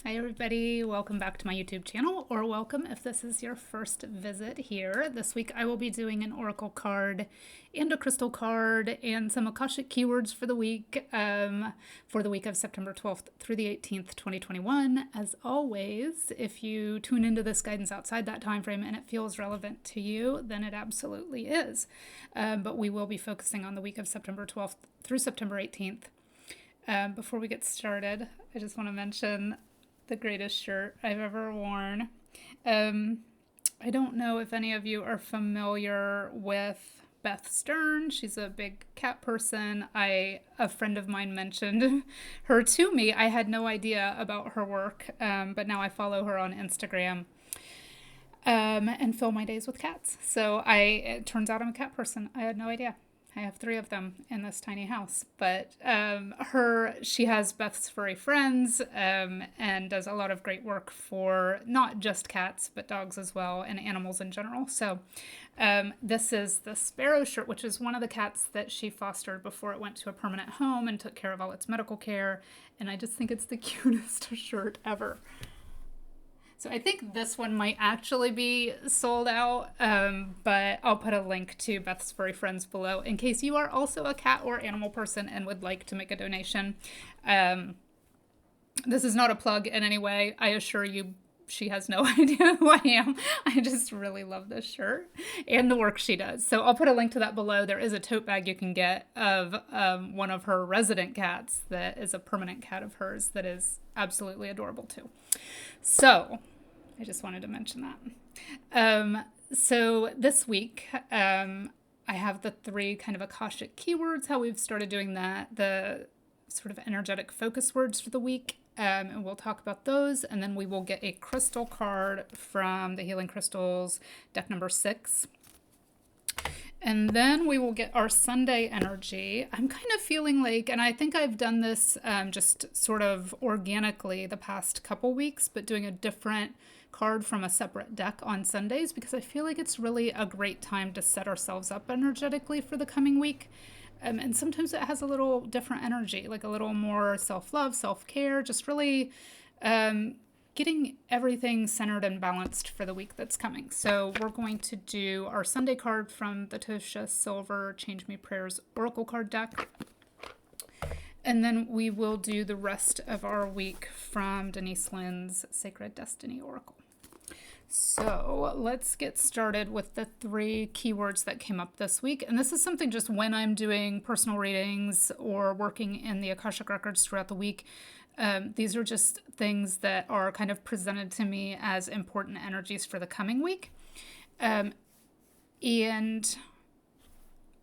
Hi everybody, welcome back to my YouTube channel, or welcome if this is your first visit here. This week I will be doing an oracle card and a crystal card and some Akashic keywords for the week of September 12th through the 18th, 2021. As always, if you tune into this guidance outside that time frame and it feels relevant to you, then it absolutely is. But we will be focusing on the week of September 12th through September 18th. Before we get started, I just want to mention the greatest shirt I've ever worn. I don't know if any of you are familiar with Beth Stern. She's a big cat person. A friend of mine mentioned her to me. I had no idea about her work, but now I follow her on Instagram and fill my days with cats. So it turns out I'm a cat person. I had no idea. I have 3 of them in this tiny house, but she has Beth's Furry Friends and does a lot of great work for not just cats, but dogs as well, and animals in general. So this is the Sparrow shirt, which is one of the cats that she fostered before it went to a permanent home and took care of all its medical care. And I just think it's the cutest shirt ever. So I think this one might actually be sold out, but I'll put a link to Beth's Furry Friends below in case you are also a cat or animal person and would like to make a donation. This is not a plug in any way. I assure you, she has no idea who I am. I just really love this shirt and the work she does. So I'll put a link to that below. There is a tote bag you can get of one of her resident cats that is a permanent cat of hers that is absolutely adorable too. So I just wanted to mention that. So this week, I have the 3 kind of Akashic keywords, how we've started doing that, the sort of energetic focus words for the week. And we'll talk about those. And then we will get a crystal card from the Healing Crystals, deck number 6. And then we will get our Sunday energy. I'm kind of feeling like, and I think I've done this just sort of organically the past couple weeks, but doing a different card from a separate deck on Sundays because I feel like it's really a great time to set ourselves up energetically for the coming week. And sometimes it has a little different energy, like a little more self-love, self-care, just really getting everything centered and balanced for the week that's coming. So we're going to do our Sunday card from the Tosha Silver Change Me Prayers Oracle card deck. And then we will do the rest of our week from Denise Linn's Sacred Destiny Oracle. So let's get started with the 3 keywords that came up this week. And this is something just when I'm doing personal readings or working in the Akashic Records throughout the week. These are just things that are kind of presented to me as important energies for the coming week. And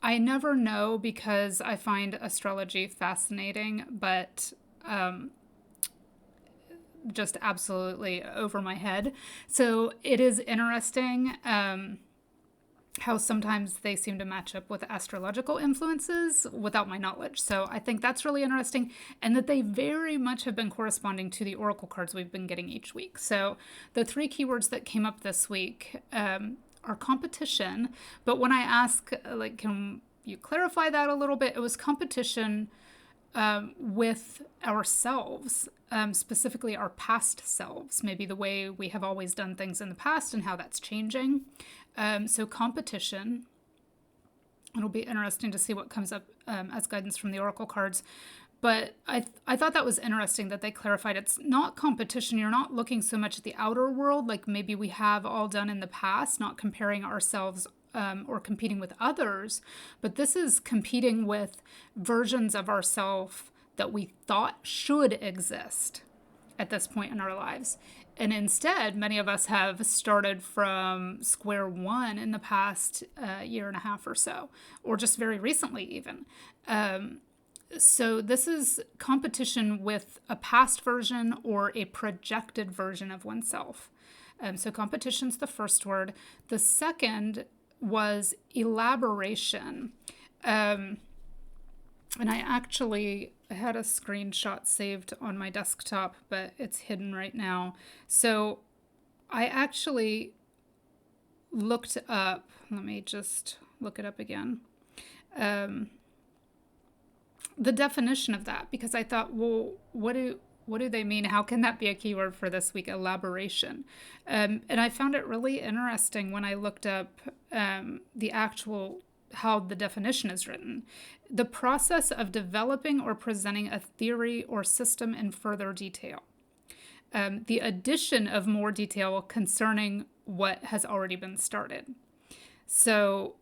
I never know because I find astrology fascinating, but just absolutely over my head. So it is interesting how sometimes they seem to match up with astrological influences without my knowledge. So I think that's really interesting, and that they very much have been corresponding to the oracle cards we've been getting each week. So the 3 keywords that came up this week are competition, but when I ask, like, can you clarify that a little bit? It was competition with ourselves, specifically our past selves, maybe the way we have always done things in the past and how that's changing. So competition, it'll be interesting to see what comes up as guidance from the oracle cards. But I thought that was interesting that they clarified it's not competition. You're not looking so much at the outer world like maybe we have all done in the past, not comparing ourselves or competing with others, but this is competing with versions of ourselves that we thought should exist at this point in our lives. And instead, many of us have started from square one in the past year and a half or so, or just very recently even. So this is competition with a past version or a projected version of oneself. So competition's the first word. The second was elaboration. And I actually had a screenshot saved on my desktop, but it's hidden right now. So I actually looked up, let me just look it up again, the definition of that, because I thought, well, what what do they mean? How can that be a keyword for this week? Elaboration. And I found it really interesting when I looked up the actual how the definition is written. The process of developing or presenting a theory or system in further detail. The addition of more detail concerning what has already been started. So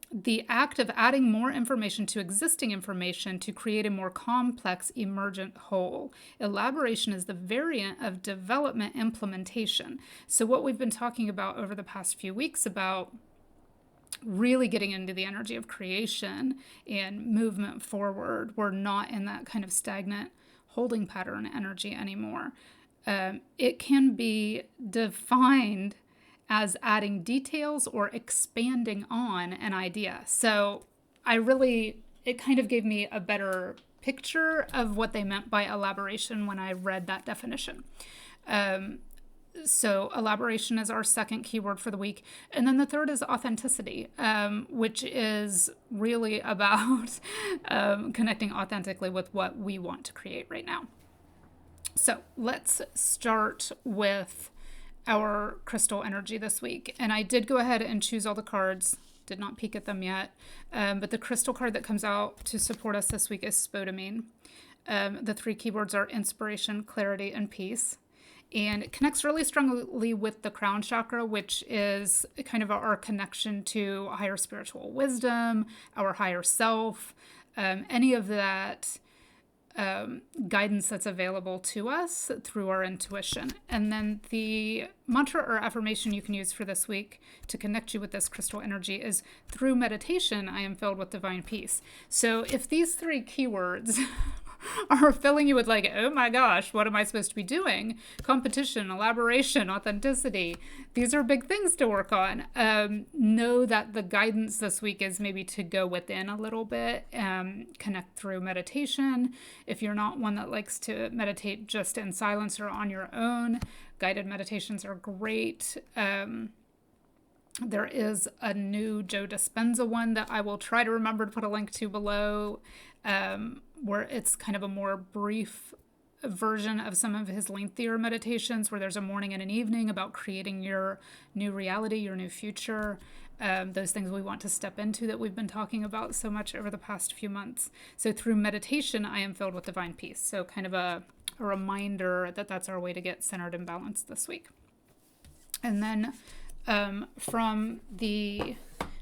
the act of adding more information to existing information to create a more complex emergent whole. Elaboration is the variant of development implementation. So what we've been talking about over the past few weeks about really getting into the energy of creation and movement forward, we're not in that kind of stagnant holding pattern energy anymore. It can be defined as adding details or expanding on an idea. So it kind of gave me a better picture of what they meant by elaboration when I read that definition. So elaboration is our second keyword for the week. And then the third is authenticity, which is really about connecting authentically with what we want to create right now. So let's start with our crystal energy this week. And I did go ahead and choose all the cards, did not peek at them yet. But the crystal card that comes out to support us this week is spodumene. The three keywords are inspiration, clarity, and peace. And it connects really strongly with the crown chakra, which is kind of our connection to higher spiritual wisdom, our higher self, any of that guidance that's available to us through our intuition. And then the mantra or affirmation you can use for this week to connect you with this crystal energy is, through meditation, I am filled with divine peace. So if these three keywords are filling you with like, oh my gosh, what am I supposed to be doing? Competition, elaboration, authenticity. These are big things to work on. Know that the guidance this week is maybe to go within a little bit, connect through meditation. If you're not one that likes to meditate just in silence or on your own, guided meditations are great. There is a new Joe Dispenza one that I will try to remember to put a link to below, where it's kind of a more brief version of some of his lengthier meditations, where there's a morning and an evening about creating your new reality, your new future, those things we want to step into that we've been talking about so much over the past few months. So through meditation, I am filled with divine peace. So kind of a reminder that that's our way to get centered and balanced this week. And then from the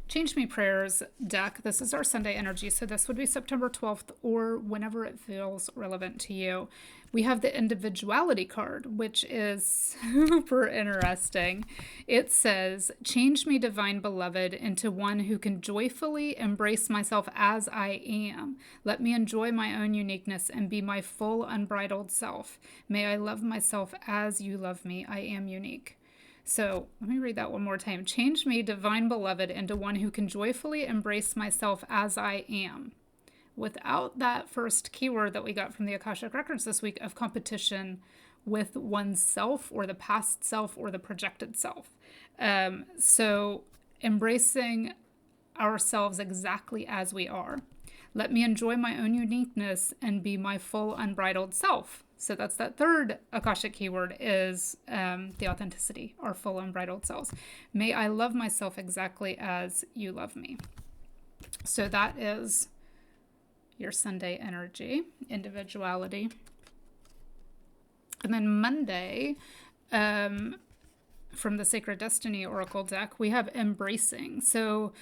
Change Me Prayers deck, this is our Sunday energy. So this would be September 12th or whenever it feels relevant to you. We have the individuality card, which is super interesting. It says, change me, divine beloved, into one who can joyfully embrace myself as I am. Let me enjoy my own uniqueness and be my full unbridled self. May I love myself as you love me. I am unique. So let me read that one more time. Change me, divine beloved, into one who can joyfully embrace myself as I am. Without that first keyword that we got from the Akashic Records this week of competition with oneself or the past self or the projected self. So embracing ourselves exactly as we are. Let me enjoy my own uniqueness and be my full unbridled self. So that's that third Akashic keyword is the authenticity, our full unbridled selves. May I love myself exactly as you love me. So that is your Sunday energy, individuality. And then Monday, from the Sacred Destiny Oracle deck, we have embracing. So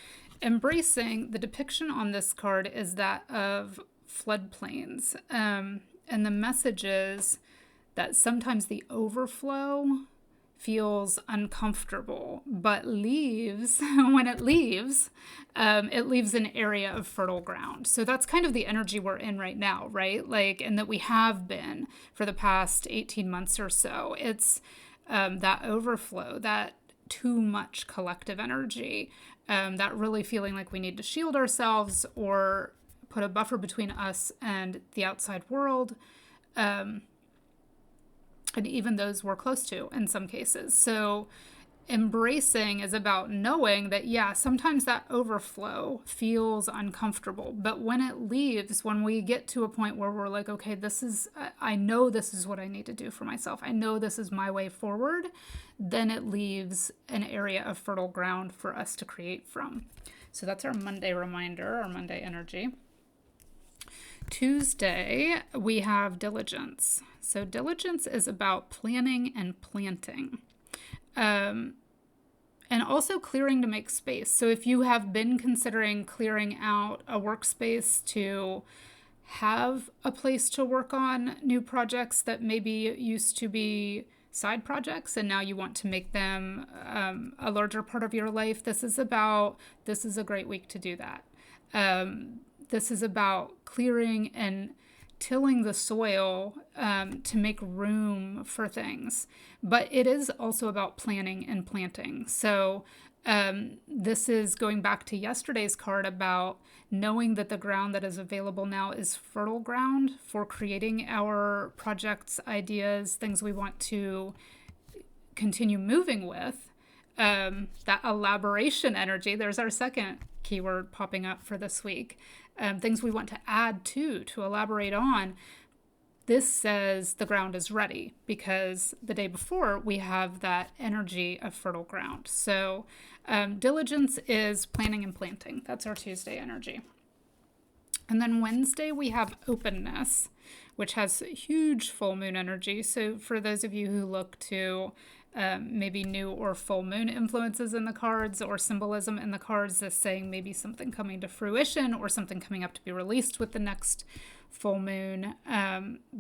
embracing, the depiction on this card is that of floodplains. And the message is that sometimes the overflow feels uncomfortable, but leaves, when it leaves an area of fertile ground. So that's kind of the energy we're in right now, right? Like, and that we have been for the past 18 months or so. It's that overflow, that too much collective energy, that really feeling like we need to shield ourselves or put a buffer between us and the outside world, and even those we're close to in some cases. So embracing is about knowing that, yeah, sometimes that overflow feels uncomfortable, but when it leaves, when we get to a point where we're like, okay, I know this is what I need to do for myself, I know this is my way forward, then it leaves an area of fertile ground for us to create from. So that's our Monday reminder, our Monday energy. Tuesday, we have diligence. So diligence is about planning and planting. And also clearing to make space. So if you have been considering clearing out a workspace to have a place to work on new projects that maybe used to be side projects and now you want to make them a larger part of your life, this is a great week to do that. This is about clearing and tilling the soil to make room for things. But it is also about planning and planting. So this is going back to yesterday's card about knowing that the ground that is available now is fertile ground for creating our projects, ideas, things we want to continue moving with. That elaboration energy, there's our second keyword popping up for this week. Things we want to add to elaborate on. This says the ground is ready because the day before we have that energy of fertile ground. So diligence is planning and planting. That's our Tuesday energy. And then Wednesday we have openness, which has huge full moon energy. So for those of you who look to maybe new or full moon influences in the cards or symbolism in the cards, this saying maybe something coming to fruition or something coming up to be released with the next full moon.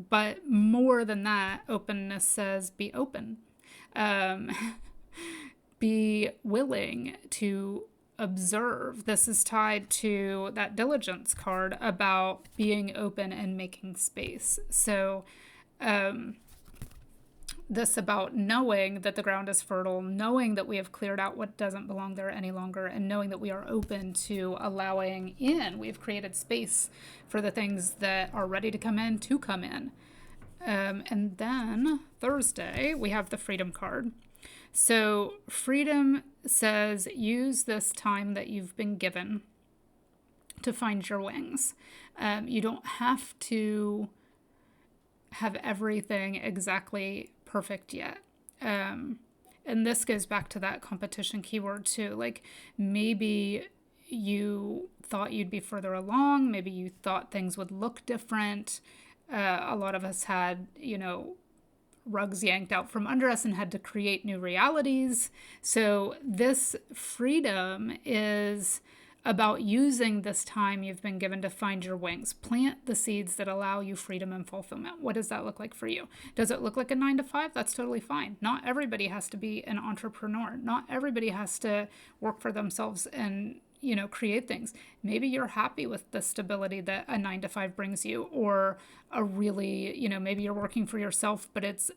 But more than that, openness says be open. Be willing to observe. This is tied to that diligence card about being open and making space. So this about knowing that the ground is fertile, knowing that we have cleared out what doesn't belong there any longer, and knowing that we are open to allowing in. We've created space for the things that are ready to come in. And then Thursday, we have the freedom card. So freedom says use this time that you've been given to find your wings. You don't have to have everything exactly perfect yet. And this goes back to that competition keyword too. Like maybe you thought you'd be further along. Maybe you thought things would look different. A lot of us had, rugs yanked out from under us and had to create new realities. So this freedom is about using this time you've been given to find your wings. Plant the seeds that allow you freedom and fulfillment. What does that look like for you? Does it look like a 9-to-5? That's totally fine. Not everybody has to be an entrepreneur. Not everybody has to work for themselves and, create things. Maybe you're happy with the stability that a 9-to-5 brings you, or a really, maybe you're working for yourself, but it's,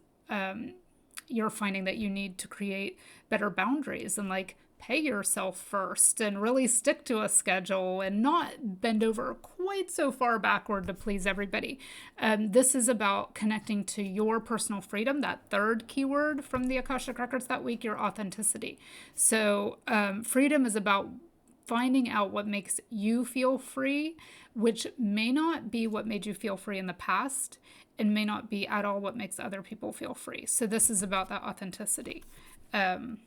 you're finding that you need to create better boundaries and pay yourself first and really stick to a schedule and not bend over quite so far backward to please everybody. This is about connecting to your personal freedom, that third keyword from the Akashic Records that week, your authenticity. So freedom is about finding out what makes you feel free, which may not be what made you feel free in the past and may not be at all what makes other people feel free. So this is about that authenticity. And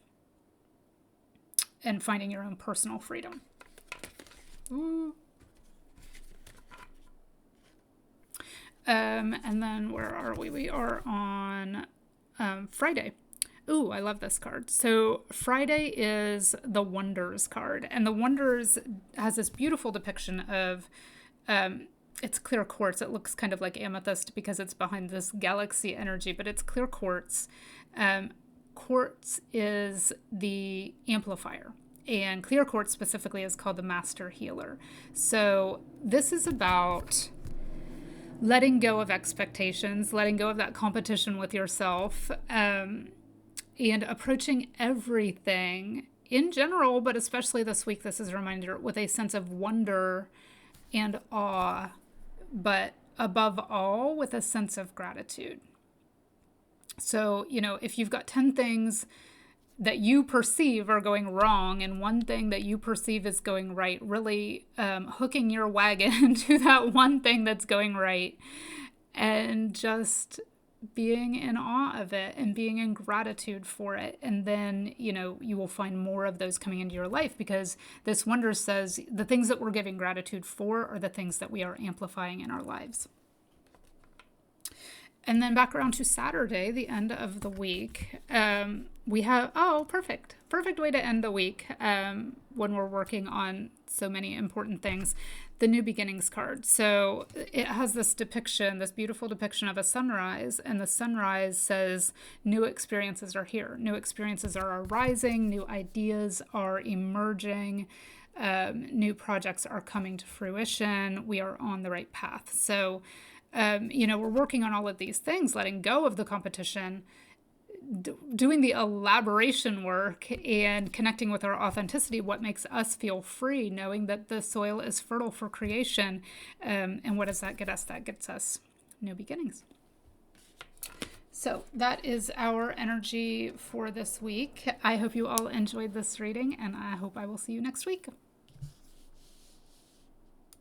finding your own personal freedom. Ooh. And then where are we? We are on Friday. Ooh, I love this card. So Friday is the Wonders card. And the Wonders has this beautiful depiction of, it's clear quartz. It looks kind of like amethyst because it's behind this galaxy energy, but it's clear quartz. Quartz is the amplifier, and clear quartz specifically is called the master healer. So this is about letting go of expectations, letting go of that competition with yourself, and approaching everything in general, but especially this week, this is a reminder, with a sense of wonder and awe, but above all, with a sense of gratitude. So, if you've got 10 things that you perceive are going wrong and one thing that you perceive is going right, really hooking your wagon to that one thing that's going right, and just being in awe of it and being in gratitude for it. And then, you will find more of those coming into your life, because this wonder says the things that we're giving gratitude for are the things that we are amplifying in our lives. And then back around to Saturday, the end of the week, we have, perfect way to end the week when we're working on so many important things, the New Beginnings card. So it has this beautiful depiction of a sunrise, and the sunrise says new experiences are here. New experiences are arising, new ideas are emerging, new projects are coming to fruition. We are on the right path. So we're working on all of these things, letting go of the competition, doing the elaboration work, and connecting with our authenticity, what makes us feel free, knowing that the soil is fertile for creation. And what does that get us? That gets us new beginnings. So that is our energy for this week. I hope you all enjoyed this reading, and I hope I will see you next week.